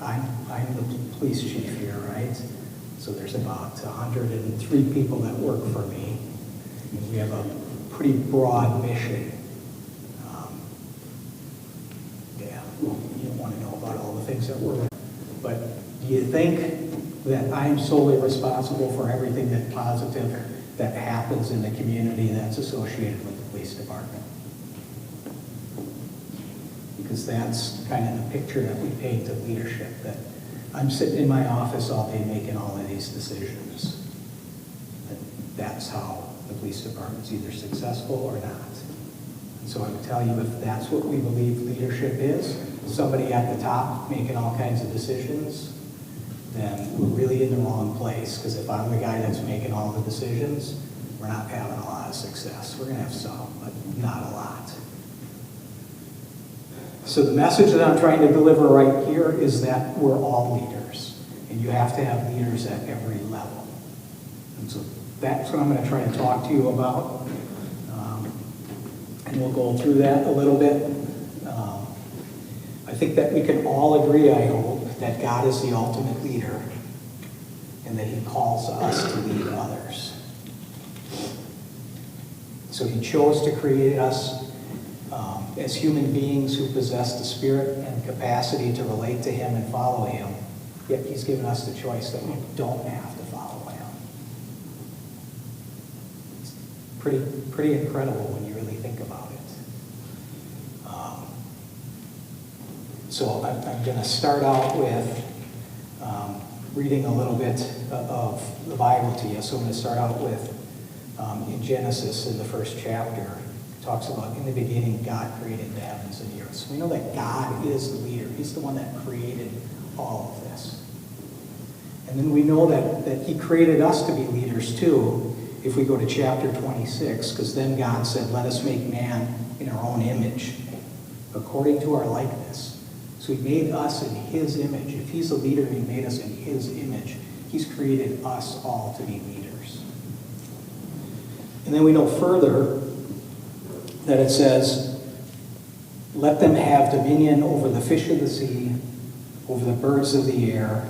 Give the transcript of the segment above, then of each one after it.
I'm the police chief here, right? So there's about 103 people that work for me. And we have a pretty broad mission. You don't want to know about all the things that we're, but do you think that I'm solely responsible for everything that positive that happens in the community that's associated with the police department? Because that's kind of the picture that we paint of leadership, that I'm sitting in my office all day making all of these decisions. And that's how the police department's either successful or not. And so I would tell you, if that's what we believe leadership is, somebody at the top making all kinds of decisions, then we're really in the wrong place. Because if I'm the guy that's making all the decisions, we're not having a lot of success. We're going to have some, but not a lot. So the message that I'm trying to deliver right here is that we're all leaders. And you have to have leaders at every level. And so that's what I'm going to try to talk to you about. And we'll go through that a little bit. I think that we can all agree, I hope, that God is the ultimate leader and that he calls us to lead others. So he chose to create us as human beings who possess the spirit and capacity to relate to him and follow him, yet he's given us the choice that we don't have to follow him. It's pretty incredible when you really think about it. So I'm going to start out with reading a little bit of the Bible to you. So I'm going to start out with in Genesis in the first chapter. It talks about in the beginning God created the heavens and the earth. So we know that God is the leader. He's the one that created all of this. And then we know that he created us to be leaders too if we go to chapter 26, because then God said, let us make man in our own image, according to our likeness. So he made us in his image. If he's a leader and he made us in his image, he's created us all to be leaders. And then we know further that it says, let them have dominion over the fish of the sea, over the birds of the air,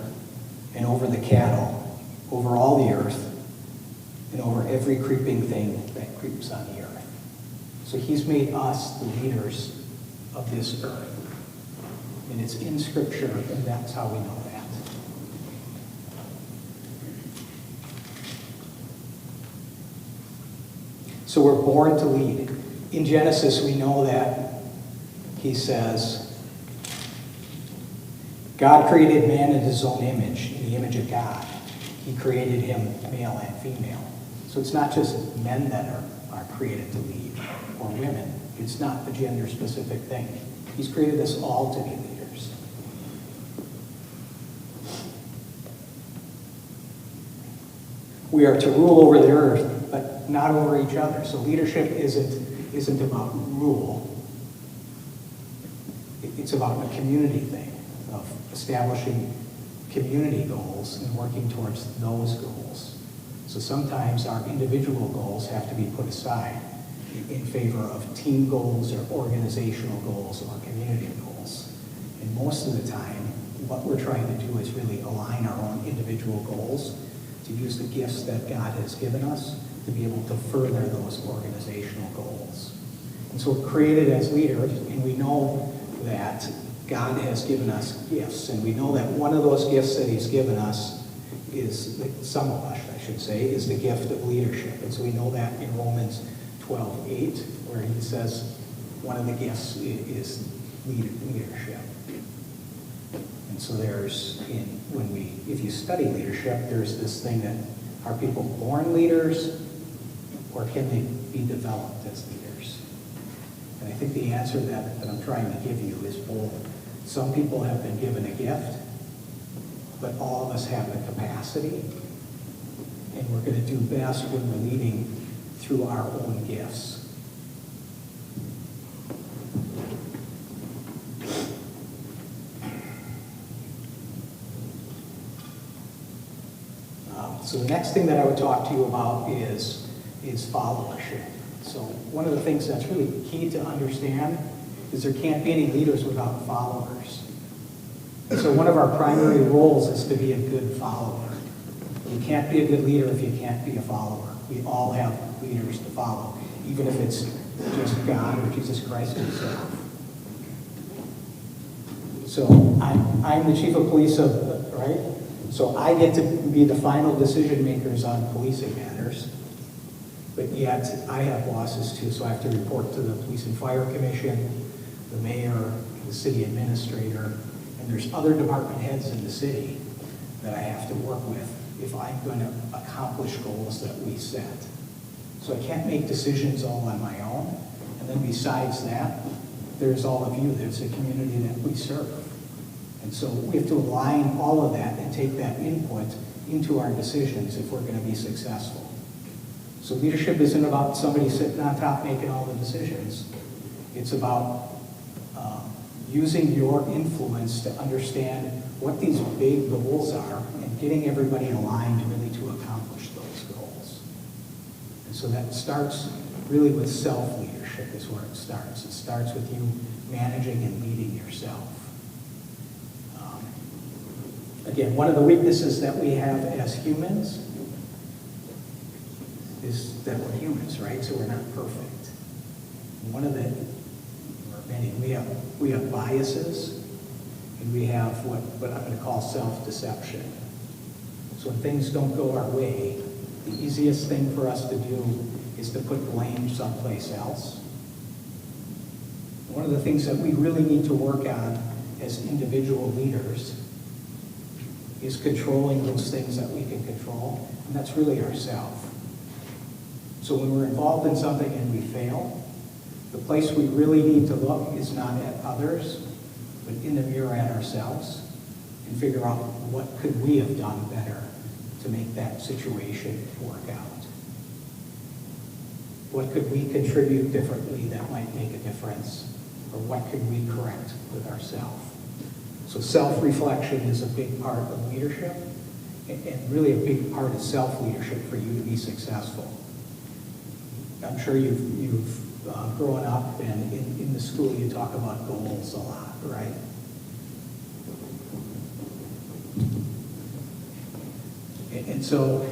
and over the cattle, over all the earth, and over every creeping thing that creeps on the earth. So he's made us the leaders of this earth. And it's in Scripture, and that's how we know that. So we're born to lead. In Genesis, we know that he says, God created man in his own image, in the image of God. He created him male and female. So it's not just men that are created to lead, or women. It's not a gender-specific thing. He's created us all to be leaders. We are to rule over the earth, but not over each other. So leadership isn't about rule. It's about a community thing of establishing community goals and working towards those goals. So sometimes our individual goals have to be put aside in favor of team goals or organizational goals or community goals. And most of the time, what we're trying to do is really align our own individual goals to use the gifts that God has given us to be able to further those organizational goals. And so we're created as leaders, and we know that God has given us gifts, and we know that one of those gifts that he's given us is, some of us, I should say, is the gift of leadership. And so we know that in Romans 12:8, where he says one of the gifts is leadership. And so if you study leadership, there's this thing that, are people born leaders, or can they be developed as leaders? And I think the answer that I'm trying to give you is both. Some people have been given a gift, but all of us have the capacity, and we're going to do best when we're leading through our own gifts. So the next thing that I would talk to you about is followership. So one of the things that's really key to understand is there can't be any leaders without followers. So one of our primary roles is to be a good follower. You can't be a good leader if you can't be a follower. We all have leaders to follow, even if it's just God or Jesus Christ himself. So I'm the chief of police right? So I get to be the final decision makers on policing matters. But yet I have bosses too, so I have to report to the Police and Fire Commission, the mayor, the city administrator, and there's other department heads in the city that I have to work with if I'm going to accomplish goals that we set. So I can't make decisions all on my own. And then besides that, there's all of you. There's the community that we serve. And so we have to align all of that and take that input into our decisions if we're going to be successful. So leadership isn't about somebody sitting on top making all the decisions. It's about using your influence to understand what these big goals are and getting everybody aligned really to accomplish those goals. And so that starts really with self-leadership is where it starts. It starts with you managing and leading yourself. Again, one of the weaknesses that we have as humans is that we're humans, right? So we're not perfect. One of the, or many, we have biases, and we have what I'm going to call self-deception. So when things don't go our way, the easiest thing for us to do is to put blame someplace else. One of the things that we really need to work on as individual leaders is controlling those things that we can control, and that's really ourselves. So when we're involved in something and we fail, the place we really need to look is not at others, but in the mirror at ourselves and figure out what could we have done better to make that situation work out. What could we contribute differently that might make a difference, or what could we correct with ourselves? So self-reflection is a big part of leadership, and really a big part of self-leadership for you to be successful. I'm sure you've grown up, and in the school you talk about goals a lot, right? And so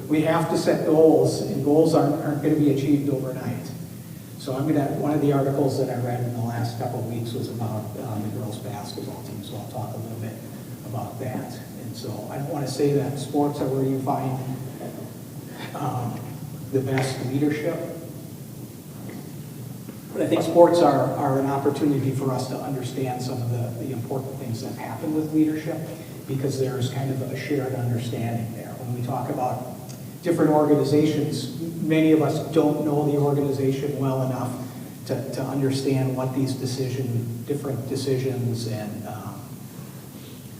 we have to set goals, and goals aren't going to be achieved overnight. So one of the articles that I read in the last couple of weeks was about the girls' basketball team, so I'll talk a little bit about that. And so I don't want to say that sports are where you find the best leadership, but I think sports are an opportunity for us to understand some of the important things that happen with leadership, because there's kind of a shared understanding there. When we talk about different organizations, many of us don't know the organization well enough to understand what these different decisions and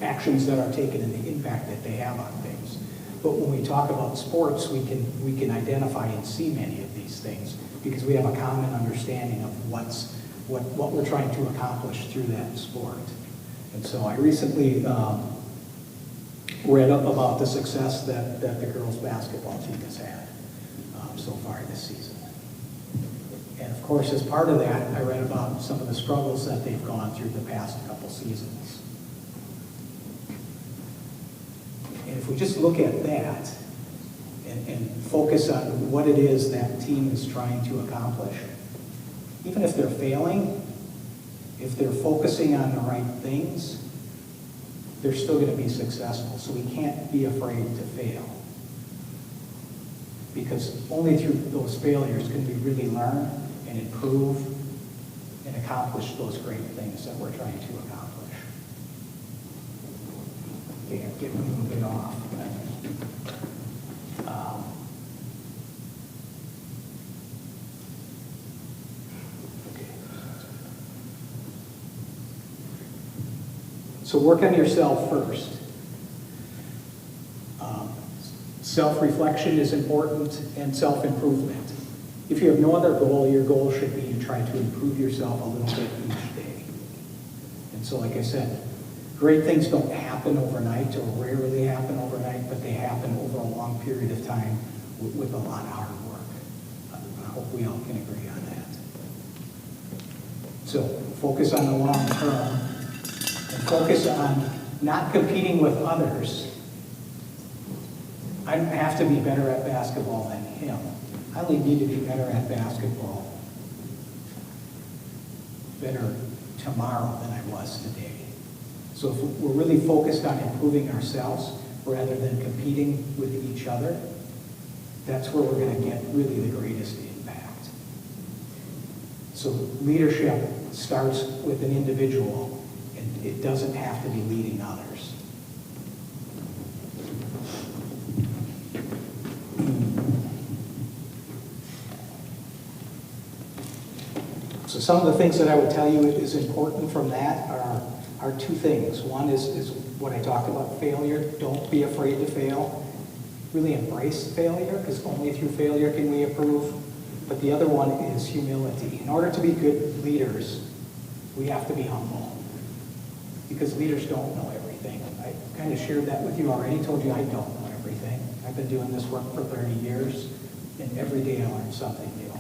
actions that are taken and the impact that they have on things. But when we talk about sports, we can identify and see many of these things because we have a common understanding of what we're trying to accomplish through that sport. And so I recently read about the success that the girls' basketball team has had so far this season. And of course, as part of that, I read about some of the struggles that they've gone through the past couple seasons. And if we just look at that and focus on what it is that team is trying to accomplish, even if they're failing, if they're focusing on the right things, they're still going to be successful. So we can't be afraid to fail, because only through those failures can we really learn and improve and accomplish those great things that we're trying to accomplish. Okay, I'm getting a little bit off. So work on yourself first. Self-reflection is important, and self-improvement. If you have no other goal, your goal should be to try to improve yourself a little bit each day. And so, like I said, great things don't happen overnight, or rarely happen overnight, but they happen over a long period of time with a lot of hard work. I hope we all can agree on that. So focus on the long term, and focus on not competing with others. I have to be better at basketball than him. I only need to be better at basketball better tomorrow than I was today. So if we're really focused on improving ourselves rather than competing with each other, that's where we're going to get really the greatest impact. So leadership starts with an individual, and it doesn't have to be leading others. So some of the things that I would tell you is important from that are two things. One is what I talked about, failure. Don't be afraid to fail. Really embrace failure, because only through failure can we improve. But the other one is humility. In order to be good leaders, we have to be humble, because leaders don't know everything. I kind of shared that with you already, told you I don't know everything. I've been doing this work for 30 years, and every day I learn something new.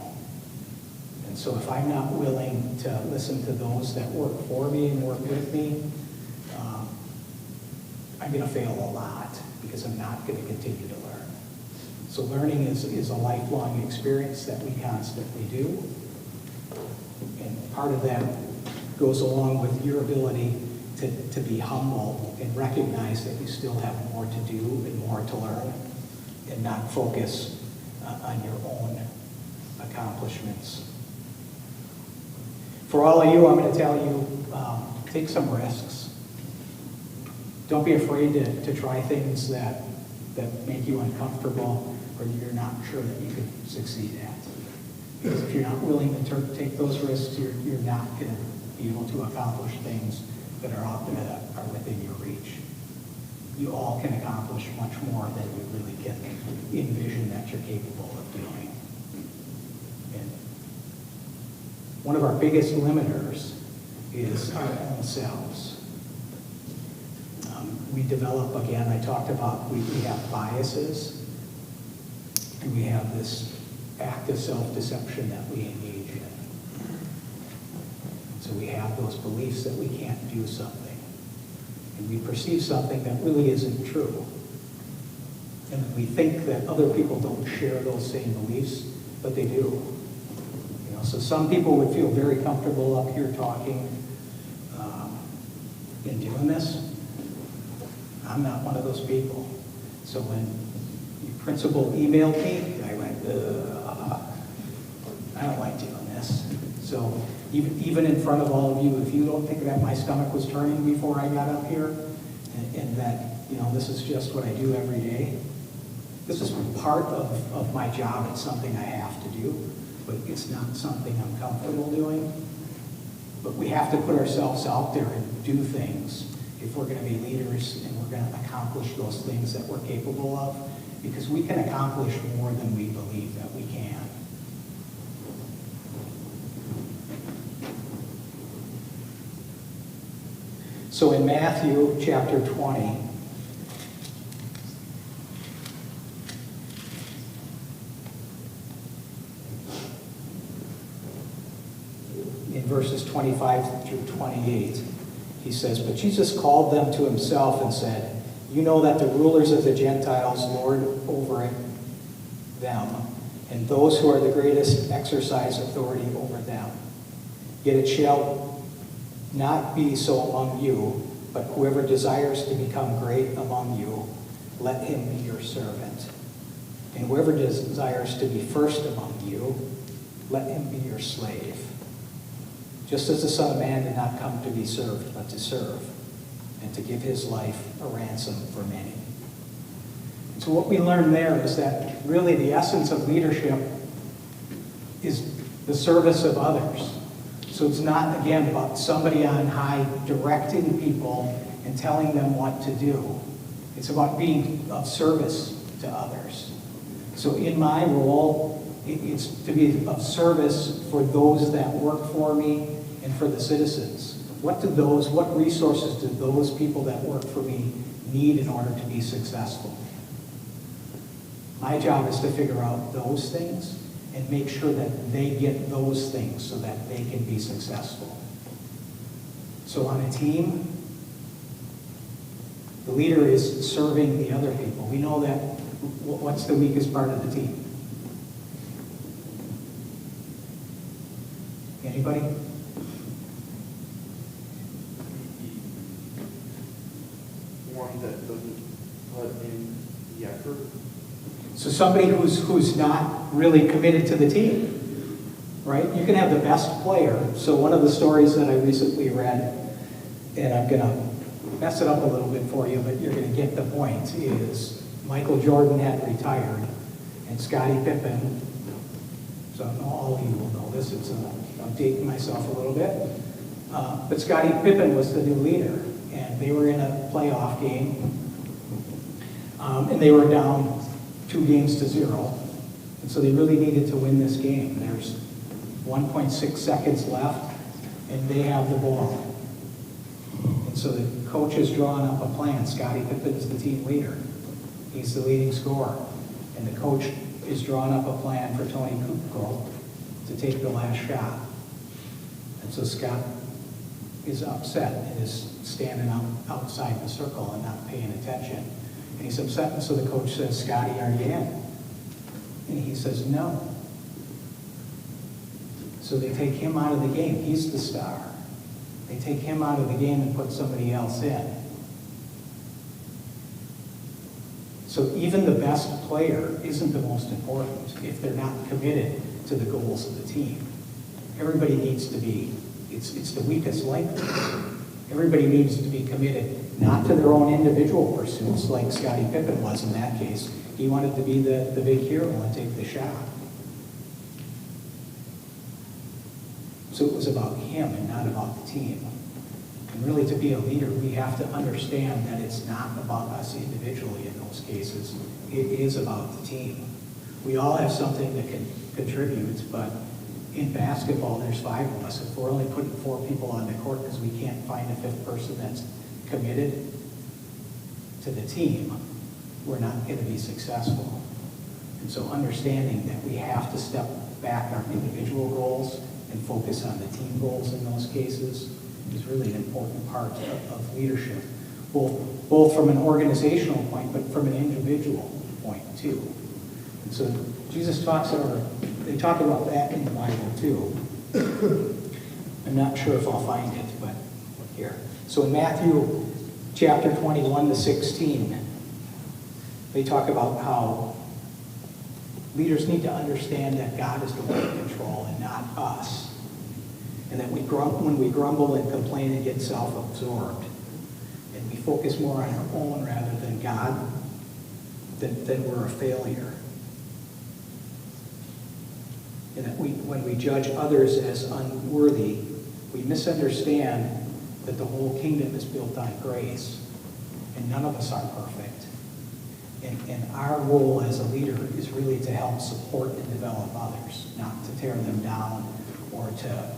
And so if I'm not willing to listen to those that work for me and work with me, I'm going to fail a lot, because I'm not going to continue to learn. So learning is a lifelong experience that we constantly do. And part of that goes along with your ability to be humble and recognize that you still have more to do and more to learn, and not focus on your own accomplishments. For all of you, I'm going to tell you, take some risks. Don't be afraid to try things that make you uncomfortable or you're not sure that you can succeed at. Because if you're not willing to take those risks, you're not going to be able to accomplish things that are out there that are within your reach. You all can accomplish much more than you really can envision that you're capable of doing. And one of our biggest limiters is our own selves. We develop, again, I talked about, we have biases, and we have this active self-deception that we engage in. So we have those beliefs that we can't do something, and we perceive something that really isn't true. And we think that other people don't share those same beliefs, but they do. So some people would feel very comfortable up here talking and doing this. I'm not one of those people. So when your principal emailed me, I went, I don't like doing this. So even in front of all of you, if you don't think that my stomach was turning before I got up here, and that, this is just what I do every day, this is part of my job. It's something I have to do, but it's not something I'm comfortable doing. But we have to put ourselves out there and do things if we're going to be leaders and we're going to accomplish those things that we're capable of, because we can accomplish more than we believe that we can. So in Matthew chapter 20, in verses 25 through 28, he says, "But Jesus called them to himself and said, 'You know that the rulers of the Gentiles lord over them, and those who are the greatest exercise authority over them. Yet it shall not be so among you, but whoever desires to become great among you, let him be your servant. And whoever desires to be first among you, let him be your slave. Just as the Son of Man did not come to be served, but to serve, and to give his life a ransom for many.'" So what we learn there is that really the essence of leadership is the service of others. So it's not, again, about somebody on high directing people and telling them what to do. It's about being of service to others. So in my role, it's to be of service for those that work for me and for the citizens. What resources do those people that work for me need in order to be successful? My job is to figure out those things and make sure that they get those things so that they can be successful. So on a team, The leader is serving the other people. We know that. What's the weakest part of the team? Anybody? One that doesn't put in the effort. So somebody who's not really committed to the team, right? You can have the best player. So one of the stories that I recently read, and I'm going to mess it up a little bit for you, but you're going to get the point, is Michael Jordan had retired, and Scottie Pippen, so all of you will know this, I'm dating myself a little bit, but Scottie Pippen was the new leader, and they were in a playoff game, and they were down 2-0, and so they really needed to win this game. There's 1.6 seconds left, and they have the ball. And so the coach has drawn up a plan. Scottie Pippen is the team leader. He's the leading scorer. And the coach is drawn up a plan for Tony Kukoc to take the last shot. And so Scott is upset and is standing outside the circle and not paying attention. And he's upset, and so the coach says, "Scotty, are you in?" And he says, "No." So they take him out of the game. He's the star. They take him out of the game and put somebody else in. So even the best player isn't the most important if they're not committed to the goals of the team. Everybody needs to be, it's the weakest link. Everybody needs to be committed, not to their own individual pursuits like Scottie Pippen was in that case. He wanted to be the big hero and take the shot. So it was about him and not about the team. And really, to be a leader, we have to understand that it's not about us individually in those cases. It is about the team. We all have something that can contribute, but in basketball, there's 5 of us. If we're only putting 4 people on the court because we can't find a 5th person that's committed to the team, we're not going to be successful. And so understanding that we have to step back our individual goals and focus on the team goals in those cases is really an important part of leadership, both from an organizational point, but from an individual point too. And so Jesus they talk about that in the Bible too. I'm not sure if I'll find it, but here. So in Matthew chapter 21 to 16, they talk about how leaders need to understand that God is the one in control and not us. And that when we grumble and complain and get self-absorbed, and we focus more on our own rather than God, then we're a failure. And that when we judge others as unworthy, we misunderstand that the whole kingdom is built on grace, and none of us are perfect. And our role as a leader is really to help support and develop others, not to tear them down or to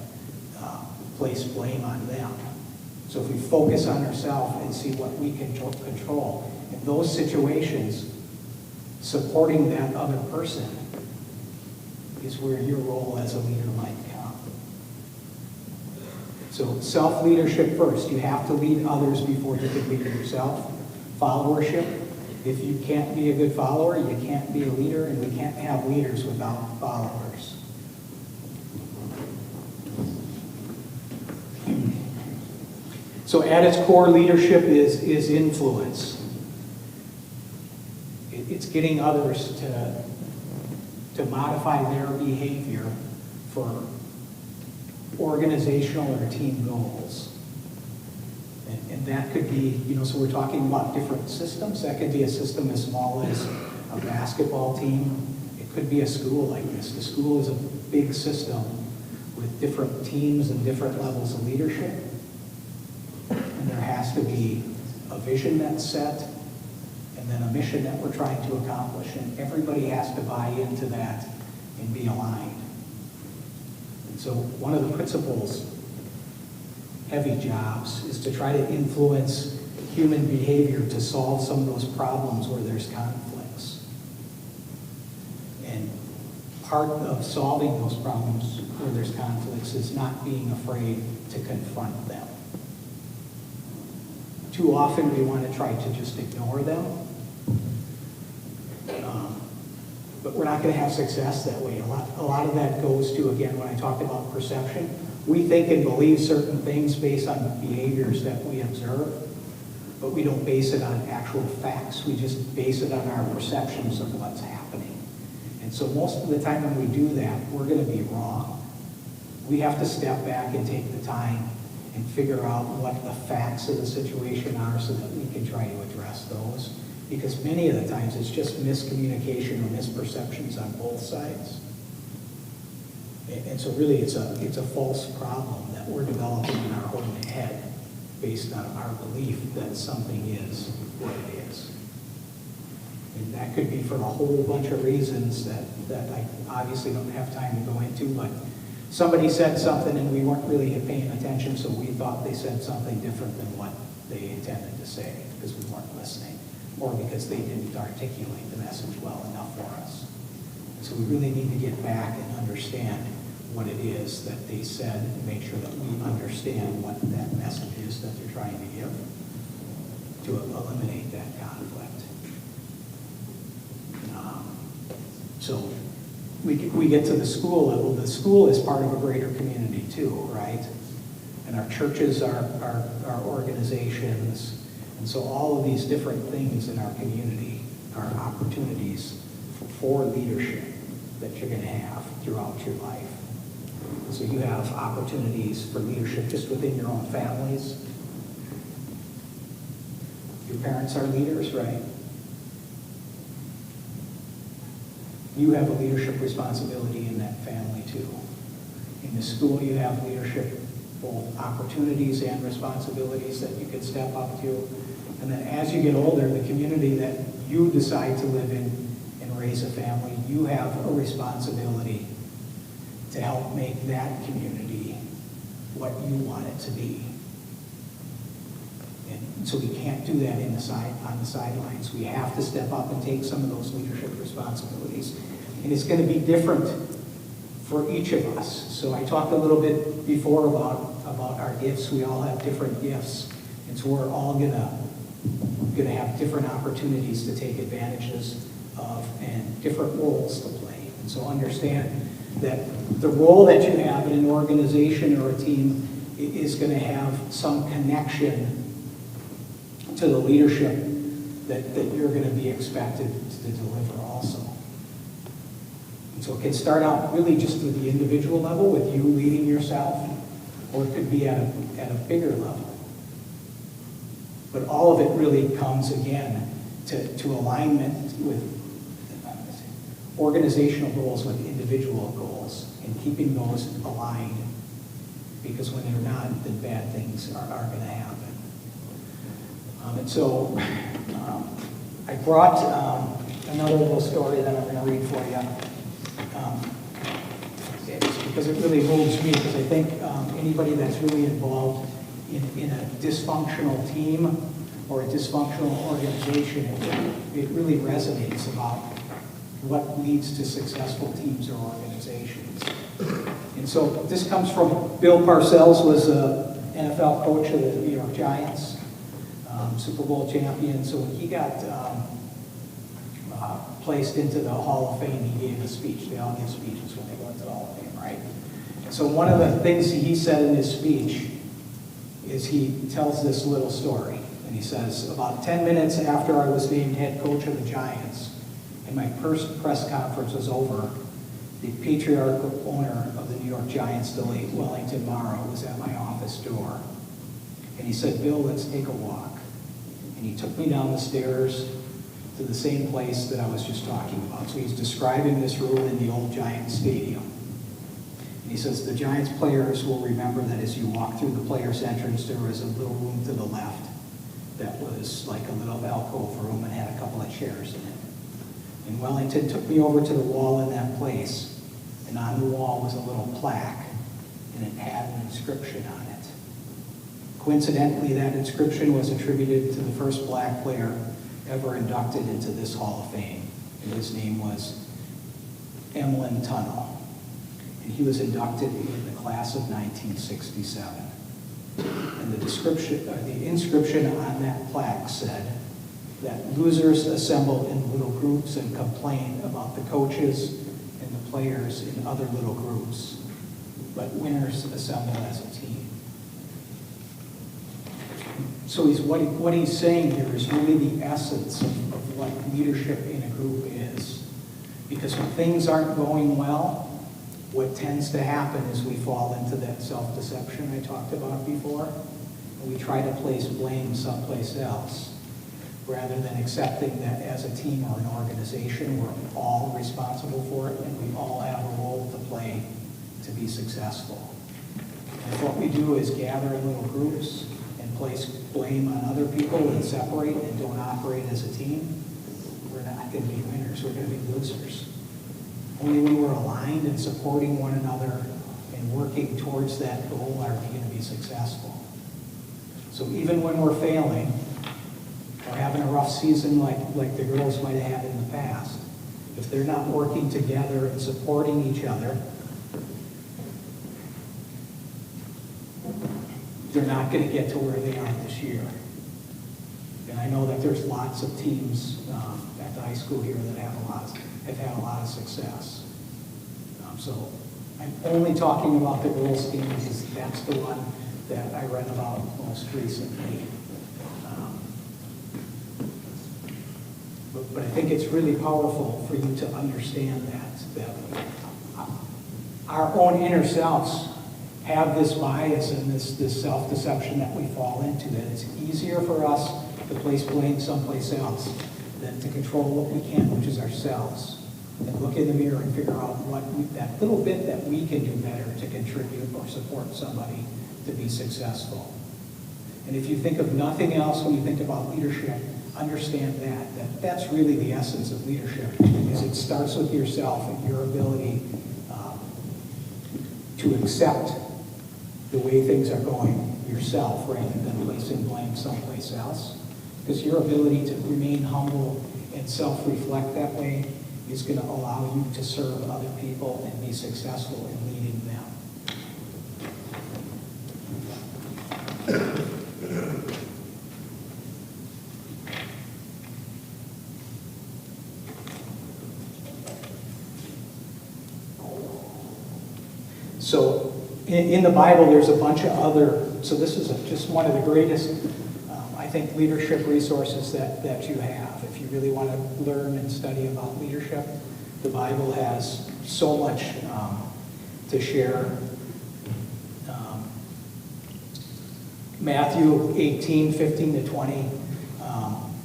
place blame on them. So if we focus on ourselves and see what we can control, in those situations, supporting that other person is where your role as a leader might come. So self-leadership first. You have to lead others before you can lead yourself. Followership. If you can't be a good follower, you can't be a leader, and we can't have leaders without followers. So at its core, leadership is influence. It's getting others to modify their behavior for organizational or team goals. And that could be, so we're talking about different systems. That could be a system as small as a basketball team. It could be a school like this. The school is a big system with different teams and different levels of leadership. And there has to be a vision that's set, and then a mission that we're trying to accomplish. And everybody has to buy into that and be aligned. And so one of the principles, heavy jobs, is to try to influence human behavior to solve some of those problems where there's conflicts. And part of solving those problems where there's conflicts is not being afraid to confront them. Too often we want to try to just ignore them. But we're not going to have success that way. A lot of that goes to, again, when I talked about perception, we think and believe certain things based on behaviors that we observe, but we don't base it on actual facts. We just base it on our perceptions of what's happening. And so most of the time when we do that, we're going to be wrong. We have to step back and take the time and figure out what the facts of the situation are so that we can try to address those. Because many of the times it's just miscommunication or misperceptions on both sides. And so really it's a false problem that we're developing in our own head based on our belief that something is what it is. And that could be for a whole bunch of reasons that I obviously don't have time to go into, but somebody said something and we weren't really paying attention, so we thought they said something different than what they intended to say because we weren't listening, or because they didn't articulate the message well enough for us. So we really need to get back and understand what it is that they said and make sure that we understand what that message is that they're trying to give to eliminate that conflict. So we get to the school level. The school is part of a greater community too, right? And our churches are organizations. And so all of these different things in our community are opportunities for leadership that you're going to have throughout your life. So you have opportunities for leadership just within your own families. Your parents are leaders, right? You have a leadership responsibility in that family too. In the school, you have leadership, both opportunities and responsibilities that you can step up to. And then as you get older, the community that you decide to live in and raise a family, you have a responsibility to help make that community what you want it to be. And so we can't do that on the sidelines. We have to step up and take some of those leadership responsibilities. And it's going to be different for each of us. So I talked a little bit before about our gifts. We all have different gifts. And so we're all going to have different opportunities to take advantages of and different roles to play. And so understand that the role that you have in an organization or a team is going to have some connection to the leadership that you're going to be expected to deliver also. And so it can start out really just at the individual level with you leading yourself, or it could be at a bigger level. But all of it really comes again to alignment with organizational goals with individual goals and keeping those aligned, because when they're not, then bad things are going to happen. And so I brought another little story that I'm going to read for you. Because it really moves me, because I think anybody that's really involved in a dysfunctional team or a dysfunctional organization, it really resonates about what leads to successful teams or organizations. And so this comes from Bill Parcells, was an NFL coach of the New York Giants, Super Bowl champion. So when he got placed into the Hall of Fame, he gave a speech. They all give speeches when they go into the Hall of Fame, right? So one of the things he said in his speech is he tells this little story. And he says, about 10 minutes after I was named head coach of the Giants, and my first press conference was over, the patriarchal owner of the New York Giants, the late Wellington Morrow, was at my office door. And he said, Bill, let's take a walk. And he took me down the stairs to the same place that I was just talking about. So he's describing this room in the old Giants stadium. And he says, the Giants players will remember that as you walk through the players' entrance, there was a little room to the left that was like a little alcove room and had a couple of chairs in it. And Wellington took me over to the wall in that place, and on the wall was a little plaque, and it had an inscription on it. Coincidentally, that inscription was attributed to the first black player ever inducted into this Hall of Fame, and his name was Emlyn Tunnell, and he was inducted in the class of 1967. And the inscription on that plaque said that losers assemble in little groups and complain about the coaches and the players in other little groups, but winners assemble as a team. So what he's saying here is really the essence of what leadership in a group is. Because when things aren't going well, what tends to happen is we fall into that self-deception I talked about before, and we try to place blame someplace else, rather than accepting that as a team or an organization, we're all responsible for it, and we all have a role to play to be successful. And if what we do is gather in little groups and place blame on other people and separate and don't operate as a team, we're not going to be winners, we're going to be losers. Only when we're aligned and supporting one another and working towards that goal are we going to be successful. So even when we're failing or having a rough season like the girls might have had in the past, if they're not working together and supporting each other, they're not going to get to where they are this year. And I know that there's lots of teams at the high school here that have had a lot of success. So I'm only talking about the girls' team because that's the one that I read about most recently. But I think it's really powerful for you to understand that our own inner selves have this bias and this self-deception that we fall into, that it's easier for us to place blame someplace else than to control what we can, which is ourselves. And look in the mirror and figure out that little bit that we can do better to contribute or support somebody to be successful. And if you think of nothing else when you think about leadership, understand that that's really the essence of leadership, is it starts with yourself and your ability to accept the way things are going yourself rather than placing blame someplace else. Because your ability to remain humble and self-reflect that way is going to allow you to serve other people and be successful in leading them. So in the Bible, there's a bunch of other, so this is just one of the greatest, I think, leadership resources that you have. If you really want to learn and study about leadership, the Bible has so much to share. Matthew 18:15-20,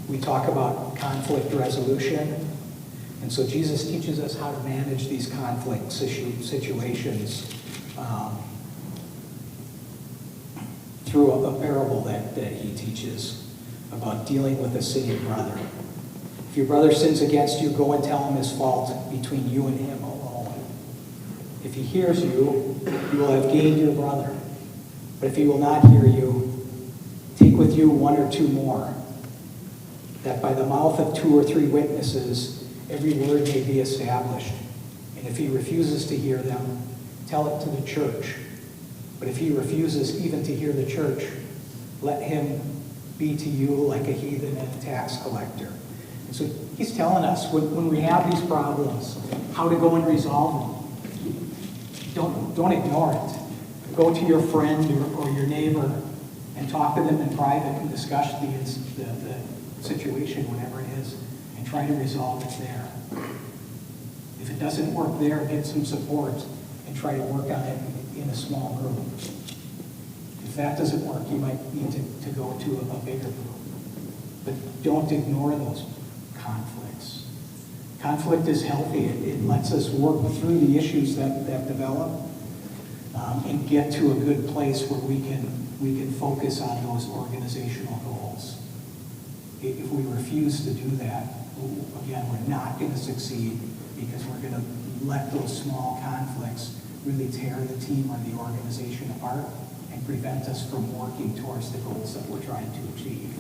we talk about conflict resolution. And so Jesus teaches us how to manage these conflict situations through a parable that he teaches about dealing with a sinning brother. If your brother sins against you, go and tell him his fault between you and him alone. If he hears you, you will have gained your brother. But if he will not hear you, take with you one or two more, that by the mouth of 2 or 3 witnesses every word may be established. And if he refuses to hear them, tell it to the church. But if he refuses even to hear the church, let him be to you like a heathen and a tax collector. And so he's telling us when we have these problems, how to go and resolve them. Don't ignore it. Go to your friend or your neighbor and talk to them in private and discuss the situation, whatever it is, and try to resolve it there. If it doesn't work there, get some support and try to work on it in a small group. If that doesn't work, you might need to go to a bigger group. But don't ignore those conflicts. Conflict is healthy. It lets us work through the issues that develop and get to a good place where we can focus on those organizational goals. If we refuse to do that, again, we're not going to succeed because we're going to let those small conflicts really tear the team or the organization apart and prevent us from working towards the goals that we're trying to achieve.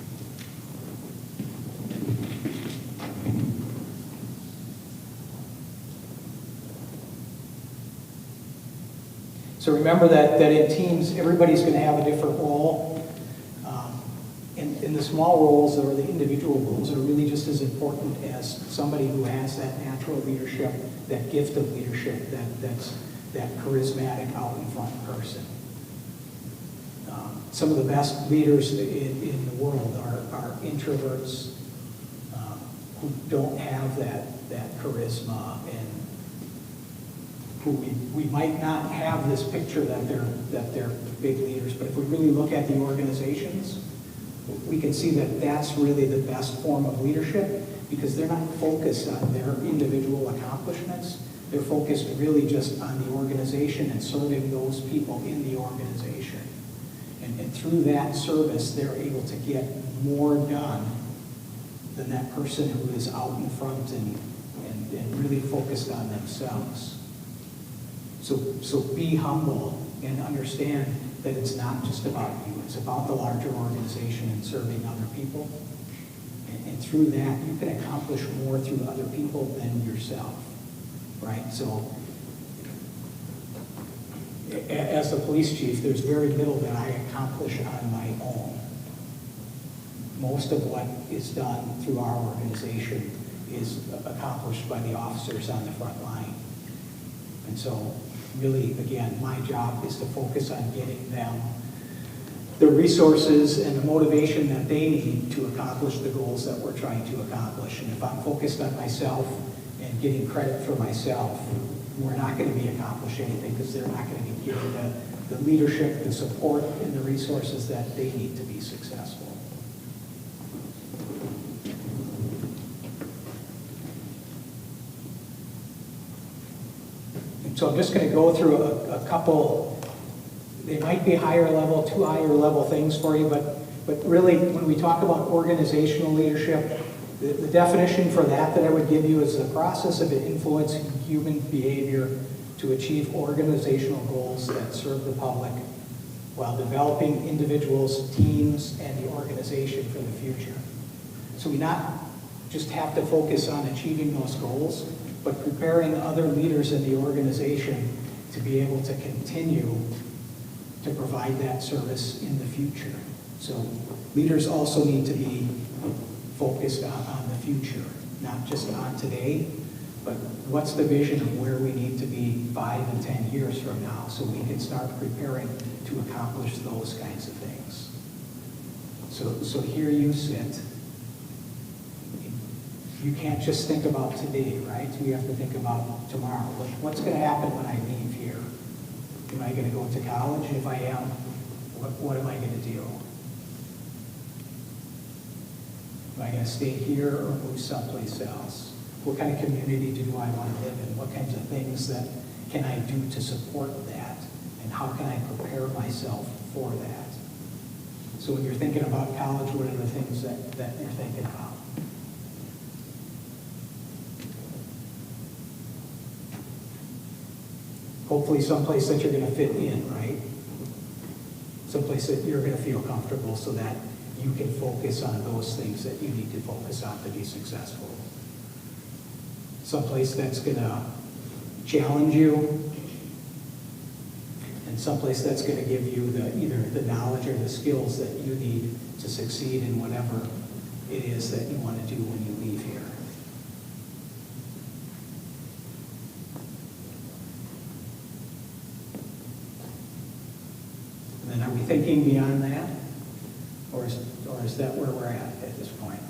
So remember that in teams, everybody's going to have a different role. And the small roles or the individual roles are really just as important as somebody who has that natural leadership, that gift of leadership, that charismatic out in front person. Some of the best leaders in the world are introverts who don't have that charisma, and who we might not have this picture that they're big leaders, but if we really look at the organizations, we can see that that's really the best form of leadership, because they're not focused on their individual accomplishments. They're focused really just on the organization and serving those people in the organization. And through that service, they're able to get more done than that person who is out in front and really focused on themselves. So be humble and understand that it's not just about you. It's about the larger organization and serving other people. And through that, you can accomplish more through other people than yourself, right? So as the police chief, there's very little that I accomplish on my own. Most of what is done through our organization is accomplished by the officers on the front line. And so really, again, my job is to focus on getting them the resources and the motivation that they need to accomplish the goals that we're trying to accomplish. And if I'm focused on myself and getting credit for myself, we're not going to be accomplishing anything, because they're not going to be given the leadership, the support, and the resources that they need to be successful. So I'm just going to go through a couple, they might be higher level, two higher level things for you, but really when we talk about organizational leadership, the definition for that I would give you is the process of influencing human behavior to achieve organizational goals that serve the public while developing individuals, teams, and the organization for the future. So we not just have to focus on achieving those goals, but preparing other leaders in the organization to be able to continue to provide that service in the future. So leaders also need to be focused on the future, not just on today, but what's the vision of where we need to be 5 and 10 years from now, so we can start preparing to accomplish those kinds of things. So here you sit. You can't just think about today, right? You have to think about tomorrow. What's going to happen when I leave here? Am I going to go to college? If I am, what am I going to do? Am I going to stay here or move someplace else? What kind of community do I want to live in? What kinds of things that can I do to support that? And how can I prepare myself for that? So when you're thinking about college, what are the things that you're thinking about? Hopefully someplace that you're going to fit in, right? Someplace that you're going to feel comfortable, so that you can focus on those things that you need to focus on to be successful. Someplace that's going to challenge you, and someplace that's going to give you either the knowledge or the skills that you need to succeed in whatever it is that you want to do when you leave here. And then are we thinking beyond that? Or is that where we're at this point?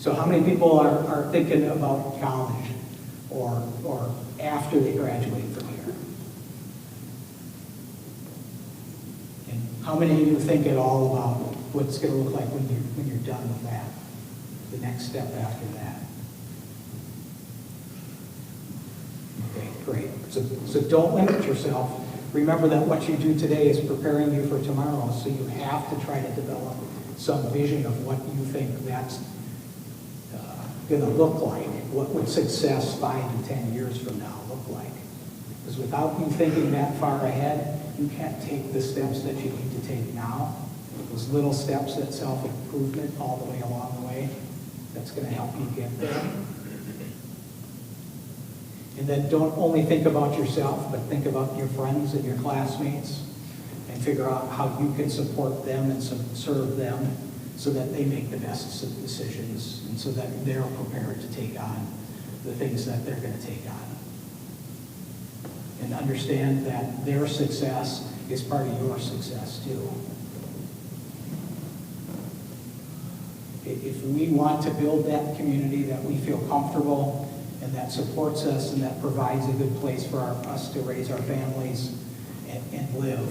So how many people are thinking about college or after they graduate from here? And how many of you think at all about what's going to look like when you're done with that? The next step after that? Okay, great. So don't limit yourself. Remember that what you do today is preparing you for tomorrow, so you have to try to develop some vision of what you think that's going to look like. What would success 5 and 10 years from now look like? Because without you thinking that far ahead, you can't take the steps that you need to take now. Those little steps, that self-improvement all the way along the way, that's going to help you get there. And then don't only think about yourself, but think about your friends and your classmates and figure out how you can support them and serve them so that they make the best decisions and so that they're prepared to take on the things that they're going to take on. And understand that their success is part of your success too. If we want to build that community that we feel comfortable and that supports us and that provides a good place for us to raise our families and live,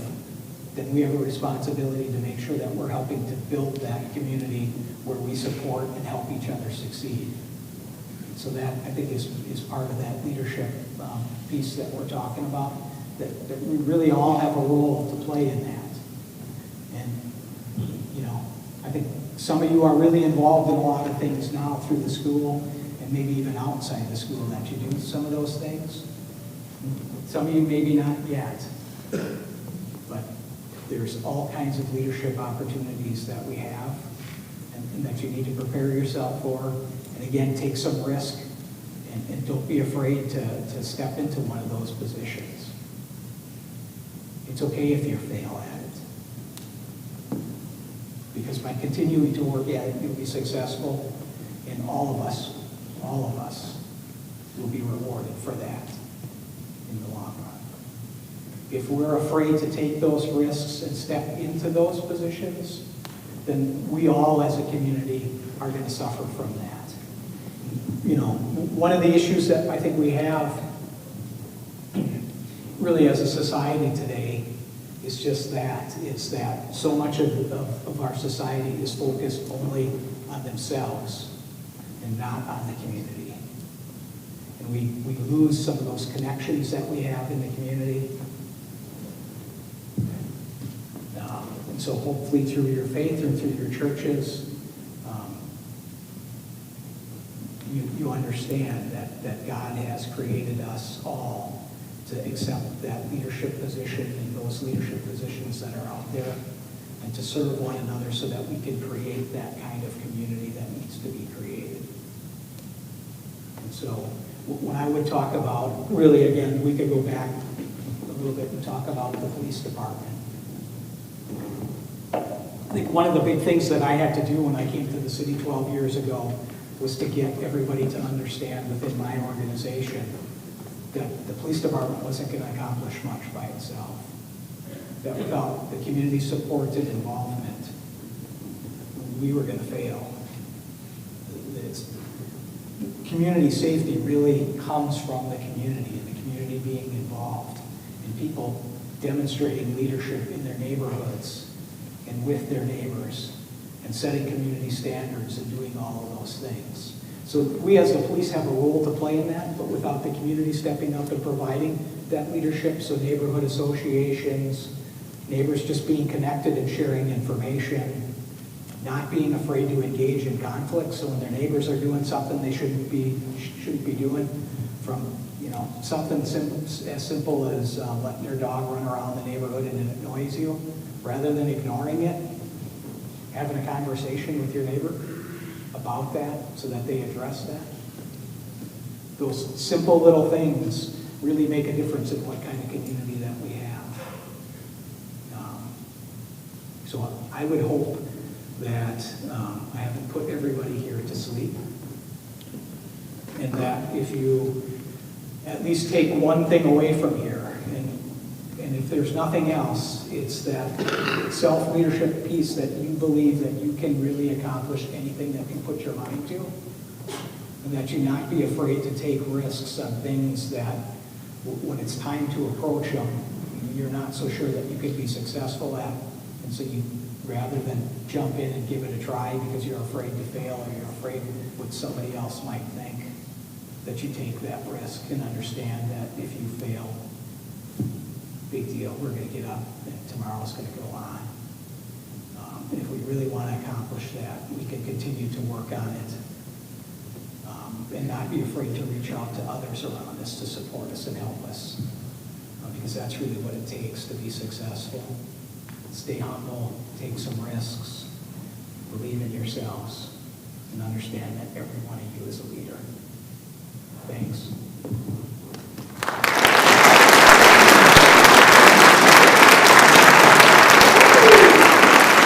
then we have a responsibility to make sure that we're helping to build that community where we support and help each other succeed. So that, I think, is part of that leadership piece that we're talking about, that we really all have a role to play in that. And, you know, I think some of you are really involved in a lot of things now through the school and maybe even outside the school that you do some of those things. Some of you maybe not yet, but there's all kinds of leadership opportunities that we have and that you need to prepare yourself for. And again, take some risk and don't be afraid to step into one of those positions. It's okay if you fail at it. Because by continuing to work at it, you'll be successful, and all of us will be rewarded for that in the long run. If we're afraid to take those risks and step into those positions, then we all as a community are going to suffer from that. You know, one of the issues that I think we have really as a society today is just that. It's that so much of our society is focused only on themselves and not on the community. And we lose some of those connections that we have in the community. And so hopefully through your faith and through your churches, you understand that God has created us all to accept that leadership position and those leadership positions that are out there and to serve one another so that we can create that kind of community that needs to be created. And so when I would talk about, really again, we could go back a little bit and talk about the police department. I think one of the big things that I had to do when I came to the city 12 years ago was to get everybody to understand within my organization that the police department wasn't going to accomplish much by itself. That without the community supported involvement, we were going to fail. Community safety really comes from the community and the community being involved and people demonstrating leadership in their neighborhoods and with their neighbors and setting community standards and doing all of those things. So we as the police have a role to play in that, but without the community stepping up and providing that leadership, so neighborhood associations, neighbors just being connected and sharing information, not being afraid to engage in conflict, so when their neighbors are doing something they shouldn't be doing, from something as simple as letting your dog run around the neighborhood and it annoys you, rather than ignoring it, having a conversation with your neighbor about that so that they address that. Those simple little things really make a difference in what kind of community that we have. So I would hope that I haven't put everybody here to sleep, and that if you at least take one thing away from here, and if there's nothing else, it's that self-leadership piece that you believe that you can really accomplish anything that you put your mind to, and that you not be afraid to take risks on things that when it's time to approach them, you're not so sure that you could be successful at, and so you, rather than jump in and give it a try because you're afraid to fail or you're afraid what somebody else might think, that you take that risk and understand that if you fail, big deal, we're going to get up and tomorrow's going to go on. And if we really want to accomplish that, we can continue to work on it and not be afraid to reach out to others around us to support us and help us, because that's really what it takes to be successful. Stay humble, take some risks, believe in yourselves, and understand that every one of you is a leader. Thanks.